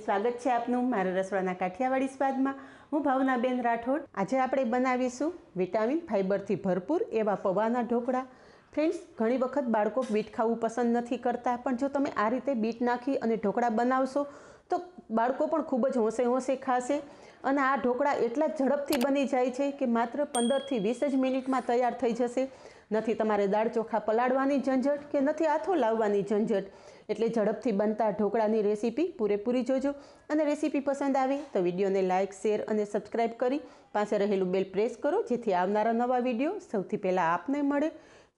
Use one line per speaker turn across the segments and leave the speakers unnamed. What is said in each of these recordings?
સ્વાગત છે આપનું મારા રસોડાના કાઠિયાવાડી સ્વાદમાં। હું ભાવનાબેન રાઠોડ। આજે આપણે બનાવીશું વિટામિન ફાઇબરથી ભરપૂર એવા પૌવાના ઢોકળા। ફ્રેન્ડ્સ, ઘણી વખત બાળકો બીટ ખાવું પસંદ નથી કરતા, પણ જો તમે આ રીતે બીટ નાખી અને ઢોકળા બનાવશો તો બાળકો પણ ખૂબ જ હોંશે હોંશે ખાશે। અને આ ઢોકળા એટલા ઝડપથી બની જાય છે કે માત્ર 15 થી 20 જ મિનિટમાં તૈયાર થઈ જશે। નથી તમારે દાળ ચોખા પલાળવાની ઝંઝટ કે નથી આથો લાવવાની ઝંઝટ। એટલે ઝડપથી બનતા ઢોકળાની રેસીપી પૂરેપૂરી જોજો। અને રેસીપી પસંદ આવે તો વિડીયોને લાઇક, શેર અને સબસ્ક્રાઈબ કરી પાસે રહેલું બેલ પ્રેસ કરો, જેથી આવનારા નવા વિડીયો સૌથી પહેલાં આપને મળે।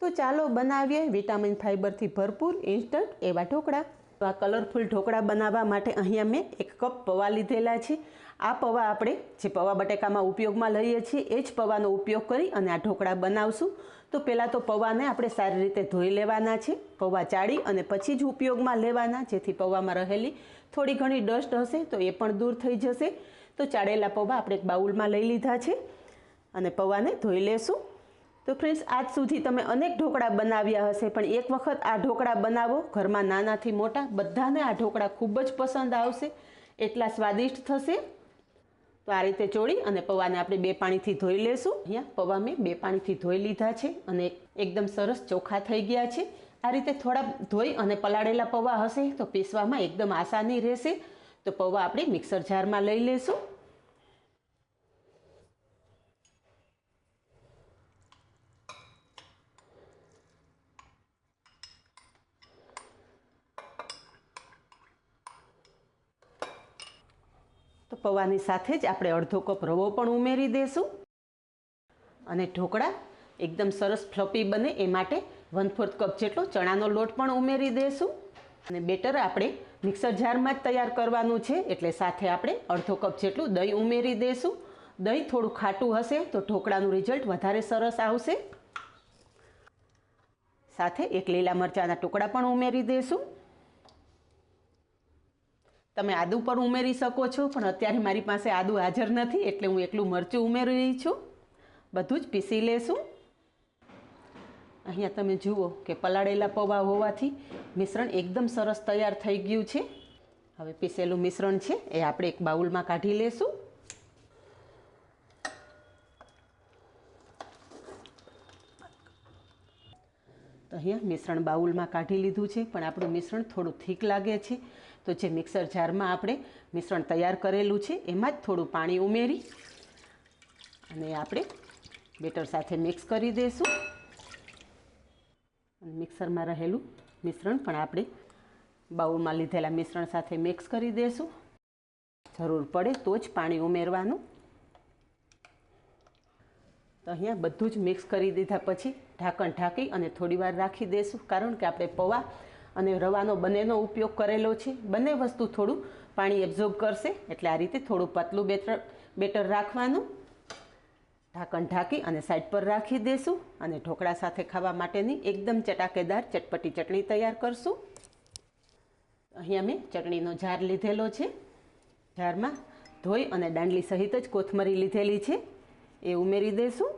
તો ચાલો બનાવીએ વિટામિન ફાઇબરથી ભરપૂર ઇન્સ્ટન્ટ એવા ઢોકળા। તો આ કલરફુલ ઢોકળા બનાવવા માટે અહીંયા મેં 1 કપ પૌવા લીધેલા છે। આ પૌવા આપણે જે પૌવા બટેકામાં ઉપયોગમાં લઈએ છીએ એ જ પૌવાનો ઉપયોગ કરી અને આ ઢોકળા બનાવશું। તો પહેલાં તો પૌવાને આપણે સારી રીતે ધોઈ લેવાના છે। પૌવા ચાળી અને પછી જ ઉપયોગમાં લેવાના, જેથી પૌવામાં રહેલી થોડી ઘણી ડસ્ટ હશે તો એ પણ દૂર થઈ જશે। તો ચાળેલા પૌવા આપણે એક બાઉલમાં લઈ લીધા છે અને પૌવાને ધોઈ લેશું। તો ફ્રેન્ડ્સ, આજ સુધી તમે અનેક ઢોકળા બનાવ્યા હશે, પણ એક વખત આ ઢોકળા બનાવો, ઘરમાં નાનાથી મોટા બધાને આ ઢોકળા ખૂબ જ પસંદ આવશે, એટલા સ્વાદિષ્ટ થશે। તો આ રીતે ચોળી અને પૌવાને આપણે 2 પાણીથી ધોઈ લેશું। અહીંયા પૌવા મેં 2 પાણીથી ધોઈ લીધા છે અને એકદમ સરસ ચોખ્ખા થઈ ગયા છે। આ રીતે થોડા ધોઈ અને પલાળેલા પૌવા હશે તો પીસવામાં એકદમ આસાની રહેશે। તો પૌવા આપણે મિક્સર જારમાં લઈ લેશું। તો પૌવાની સાથે જ આપણે અડધો કપ રવો પણ ઉમેરી દઈશું અને ઢોકળા એકદમ સરસ ફ્લફી બને એ માટે 1/4 કપ જેટલો ચણાનો લોટ પણ ઉમેરી દઈશું। અને બેટર આપણે મિક્સર જારમાં જ તૈયાર કરવાનું છે, એટલે સાથે આપણે અડધો કપ જેટલું દહીં ઉમેરી દઈશું। દહીં થોડું ખાટું હશે તો ઢોકળાનું રિઝલ્ટ વધારે સરસ આવશે। સાથે 1 લીલા મરચાંના ટુકડા પણ ઉમેરી દઈશું। તમે આદુ પણ ઉમેરી શકો છો, પણ અત્યારે મારી પાસે આદુ હાજર નથી એટલે હું એકલું મરચું ઉમેરી રહી છું। બધું જ પીસી લેશું। અહીંયા તમે જુઓ કે પલાળેલા પૌવા હોવાથી મિશ્રણ એકદમ સરસ તૈયાર થઈ ગયું છે। હવે પીસેલું મિશ્રણ છે એ આપણે એક બાઉલમાં કાઢી લેશું। તો અહીંયા મિશ્રણ બાઉલમાં કાઢી લીધું છે, પણ આપણું મિશ્રણ થોડું થીક લાગે છે, તો જે મિક્સર જારમાં આપણે મિશ્રણ તૈયાર કરેલું છે એમાં જ થોડું પાણી ઉમેરી અને આપણે બેટર સાથે મિક્સ કરી દઈશું। અને મિક્સરમાં રહેલું મિશ્રણ પણ આપણે બાઉલમાં લીધેલા મિશ્રણ સાથે મિક્સ કરી દઈશું। જરૂર પડે તો જ પાણી ઉમેરવાનું। તો અહીંયા બધું જ મિક્સ કરી દીધા પછી ઢાંકણ ઢાંકી અને થોડી વાર રાખી દઈશું, કારણ કે આપણે પૌવા અને રવાનો બંનેનો ઉપયોગ કરેલો છે। બંને વસ્તુ થોડું પાણી એબ્ઝોર્બ કરશે, એટલે આ રીતે થોડું પતલું બેટર રાખવાનું। ઢાંકણ ઢાંકી અને સાઈડ પર રાખી દઈશું અને ઢોકળા સાથે ખાવા માટેની એકદમ ચટાકેદાર ચટપટી ચટણી તૈયાર કરશું। અહીંયા મેં ચટણીનો જાર લીધેલો છે। જારમાં ધોઈ અને દાંડલી સહિત જ કોથમરી લીધેલી છે એ ઉમેરી દઈશું।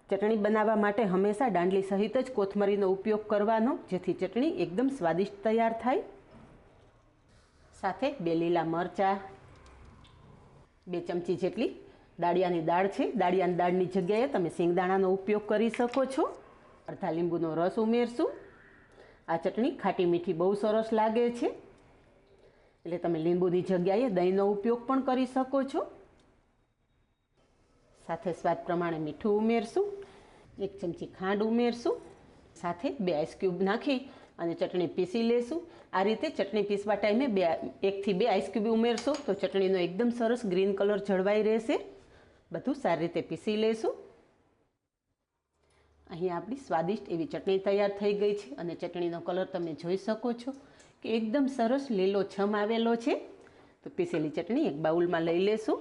ચટણી બનાવવા માટે હંમેશા દાંડલી સહિત જ કોથમરીનો ઉપયોગ કરવાનો, જેથી ચટણી એકદમ સ્વાદિષ્ટ તૈયાર થાય। સાથે 2 લીલા મરચાં, 2 ચમચી જેટલી દાળિયાની દાળ છે, દાળિયાની દાળની જગ્યાએ તમે સિંગદાણાનો ઉપયોગ કરી શકો છો। અડધા લીંબુનો રસ ઉમેરશું। આ ચટણી ખાટી મીઠી બહુ સરસ લાગે છે, એટલે તમે લીંબુની જગ્યાએ દહીંનો ઉપયોગ પણ કરી શકો છો। સાથે સ્વાદ પ્રમાણે મીઠું ઉમેરશું, 1 ચમચી ખાંડ ઉમેરશું, સાથે 2 આઈસ ક્યુબ નાખી અને ચટણી પીસી લેશું। આ રીતે ચટણી પીસવા ટાઈમે 1 થી 2 આઈસ ક્યુબ ઉમેરશો તો ચટણીનો એકદમ સરસ ગ્રીન કલર જળવાઈ રહેશે। બધું સારી રીતે પીસી લેશું। અહીંયા આપણી સ્વાદિષ્ટ એવી ચટણી તૈયાર થઈ ગઈ છે અને ચટણીનો કલર તમે જોઈ શકો છો કે એકદમ સરસ લીલોછમ આવેલો છે। તો પીસેલી ચટણી એક બાઉલમાં લઈ લેશું।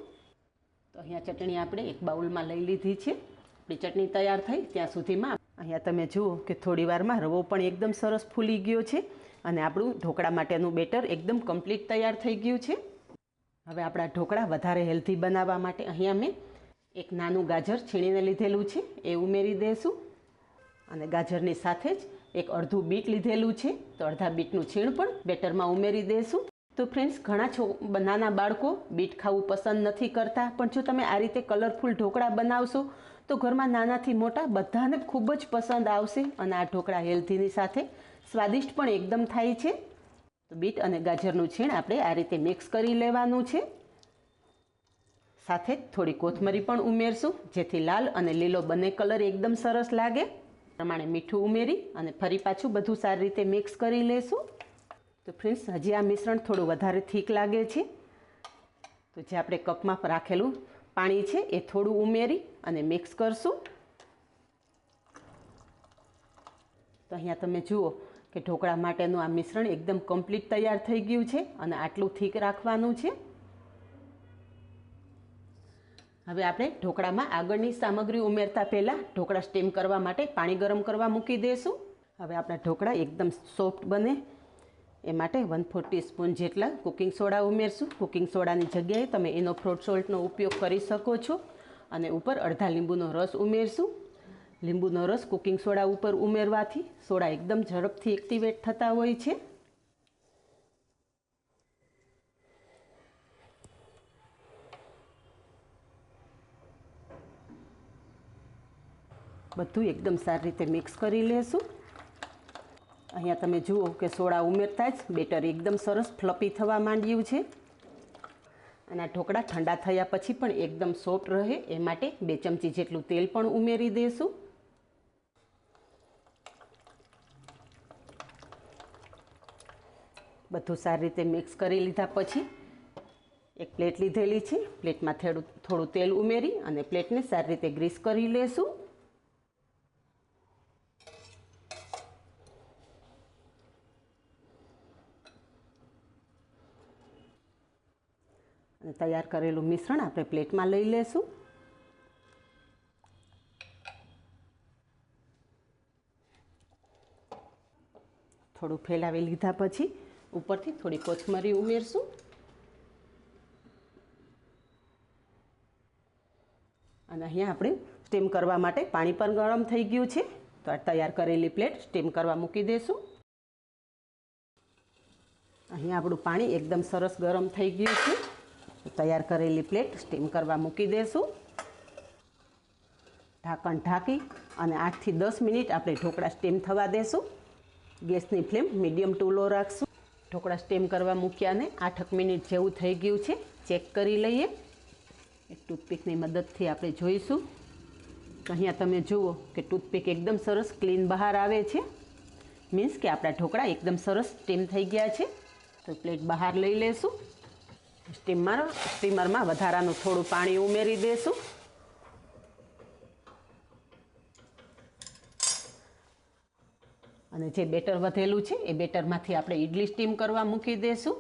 તો અહીંયા ચટણી આપણે એક બાઉલમાં લઈ લીધી છે। આપણી ચટણી તૈયાર થઈ ત્યાં સુધીમાં અહીંયા તમે જુઓ કે થોડી વારમાં રવો પણ એકદમ સરસ ફૂલી ગયો છે અને આપણું ઢોકળા માટેનું બેટર એકદમ કમ્પ્લીટ તૈયાર થઈ ગયું છે। હવે આપણા ઢોકળા વધારે હેલ્ધી બનાવવા માટે અહીંયા મેં એક નાનું ગાજર છીણીને લીધેલું છે એ ઉમેરી દઈશું। અને ગાજરની સાથે જ એક અડધું બીટ લીધેલું છે, તો અડધા બીટનું છીણ પણ બેટરમાં ઉમેરી દઈશું। તો ફ્રેન્ડ્સ, ઘણા નાના બાળકો બીટ ખાવું પસંદ નથી કરતા, પણ જો તમે આ રીતે કલરફુલ ઢોકળા બનાવશો તો ઘરમાં નાનાથી મોટા બધાને ખૂબ જ પસંદ આવશે. અને આ ઢોકળા હેલ્ધીની સાથે સ્વાદિષ્ટ પણ એકદમ થાય છે. તો બીટ અને ગાજરનું છીણ આપણે આ રીતે મિક્સ કરી લેવાનું છે. સાથે થોડી કોથમરી પણ ઉમેરશું, જેથી લાલ અને લીલો બંને કલર એકદમ સરસ લાગે. પ્રમાણે મીઠું ઉમેરી અને ફરી પાછું બધું સારી રીતે મિક્સ કરી લેશું. તો ફ્રેન્ડ્સ, હજી આ મિશ્રણ થોડું વધારે થીક લાગે છે, તો જે આપણે કપમાં રાખેલું પાણી છે એ થોડું ઉમેરી અને મિક્સ કરશું. તો અહીંયા તમે જુઓ કે ઢોકળા માટેનું આ મિશ્રણ એકદમ કમ્પ્લીટ તૈયાર થઈ ગયું છે અને આટલું થીક રાખવાનું છે. હવે આપણે ઢોકળામાં આગળની સામગ્રી ઉમેરતા પહેલાં ઢોકળા સ્ટીમ કરવા માટે પાણી ગરમ કરવા મૂકી દઈશું. હવે આપણા ઢોકળા એકદમ સોફ્ટ બને એ માટે 1/4 ટીસ્પૂન જેટલા કુકિંગ સોડા ઉમેરશું. કુકિંગ સોડાની જગ્યાએ તમે ઇનોફ્રુટ સોલ્ટનો ઉપયોગ કરી શકો છો. અને ઉપર અડધા લીંબુનો રસ ઉમેરશું. લીંબુનો રસ કુકિંગ સોડા ઉપર ઉમેરવાથી સોડા એકદમ ઝડપથી એક્ટિવેટ થતા હોય છે. બધું એકદમ સારી રીતે મિક્સ કરી લેશું. અહીંયા તમે જુઓ કે સોડા ઉમેરતા જ બેટર એકદમ સરસ ફ્લપી થવા માંડ્યું છે. અને આ ઢોકળા ઠંડા થયા પછી પણ એકદમ સોફ્ટ રહે એ માટે 2 ચમચી જેટલું તેલ પણ ઉમેરી દઈશું. બધું સારી રીતે મિક્સ કરી લીધા પછી એક પ્લેટ લીધેલી છે. પ્લેટમાં થોડું તેલ ઉમેરી અને પ્લેટને સારી રીતે ગ્રીસ કરી લેશું. અને તૈયાર કરેલું મિશ્રણ આપણે પ્લેટમાં લઈ લેશું. થોડું ફેલાવી લીધા પછી ઉપરથી થોડી કોથમરી ઉમેરશું. અને અહીંયા આપણે સ્ટીમ કરવા માટે પાણી પણ ગરમ થઈ ગયું છે, તો આ તૈયાર કરેલી પ્લેટ સ્ટીમ કરવા મૂકી દઈશું. અહીંયા આપણું પાણી એકદમ સરસ ગરમ થઈ ગયું છે. તૈયાર કરેલી પ્લેટ સ્ટીમ કરવા મૂકી દઈશું. ઢાંકણ ઢાંકી અને 8 થી 10 મિનિટ આપણે ઢોકળા સ્ટીમ થવા દેશું. ગેસની ફ્લેમ મીડિયમ ટુ લો રાખશું. ઢોકળા સ્ટીમ કરવા મૂક્યાને 8 મિનિટ જેવું થઈ ગયું છે. ચેક કરી લઈએ. એક ટૂથપીકની મદદથી આપણે જોઈશું. અહીંયા તમે જુઓ કે ટૂથપીક એકદમ સરસ ક્લીન બહાર આવે છે. મીન્સ કે આપણા ઢોકળા એકદમ સરસ સ્ટીમ થઈ ગયા છે. તો પ્લેટ બહાર લઈ લેશું. સ્ટીમરમાં વધારાનું થોડું પાણી ઉમેરી દઈશું. અને જે બેટર વધેલું છે એ બેટરમાંથી આપણે ઇડલી સ્ટીમ કરવા મૂકી દઈશું.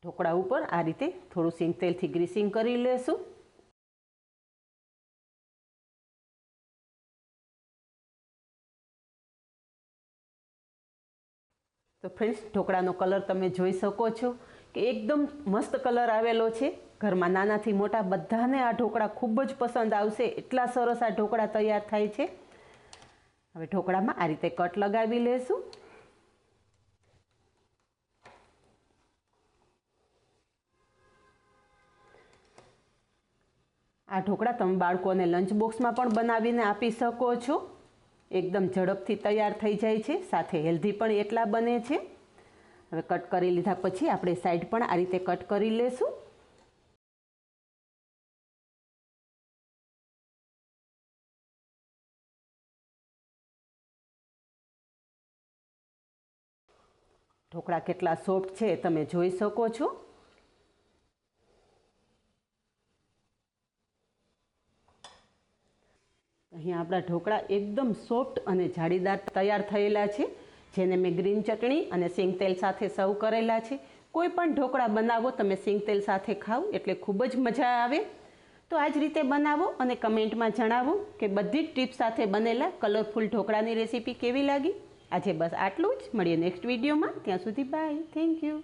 ઢોકળા ઉપર આ રીતે થોડું સિંગ તેલથી ગ્રીસિંગ કરી લેશું. તો ફ્રેન્ડ્સ, ઢોકળાનો કલર તમે જોઈ શકો છો કે એકદમ મસ્ત કલર આવેલો છે. ઘરમાં નાનાથી મોટા બધાને આ ઢોકળા ખૂબ જ પસંદ આવશે. એટલા સરસ આ ઢોકળા તૈયાર થાય છે. હવે ઢોકળામાં આ રીતે કટ લગાવી લેશું. આ ઢોકળા તમે બાળકોને લંચ બોક્સમાં પણ બનાવીને આપી શકો છો. એકદમ ઝડપથી તૈયાર થઈ જાય છે, સાથે હેલ્ધી પણ એટલા બને છે. હવે કટ કરી લીધા પછી આપણે સાઈડ પણ આ રીતે કટ કરી લેશું. ઢોકળા કેટલા સોફ્ટ છે તમે જોઈ શકો છો. અહીંયા આપણા ઢોકળા એકદમ સોફ્ટ અને જાળીદાર તૈયાર થયેલા છે, જેને મેં ગ્રીન ચટણી અને સિંગ તેલ સાથે સર્વ કરેલા છે. કોઈ પણ ઢોકળા બનાવો તમે સિંગ તેલ સાથે ખાઓ એટલે ખૂબ જ મજા આવે. તો આ જ રીતે બનાવો અને કમેન્ટમાં જણાવો કે બધી જ ટિપ્સ સાથે બનેલા કલરફુલ ઢોકળાની રેસીપી કેવી લાગી. આજે બસ આટલું જ. મળીએ નેક્સ્ટ વિડીયોમાં. ત્યાં સુધી બાય. Thank you.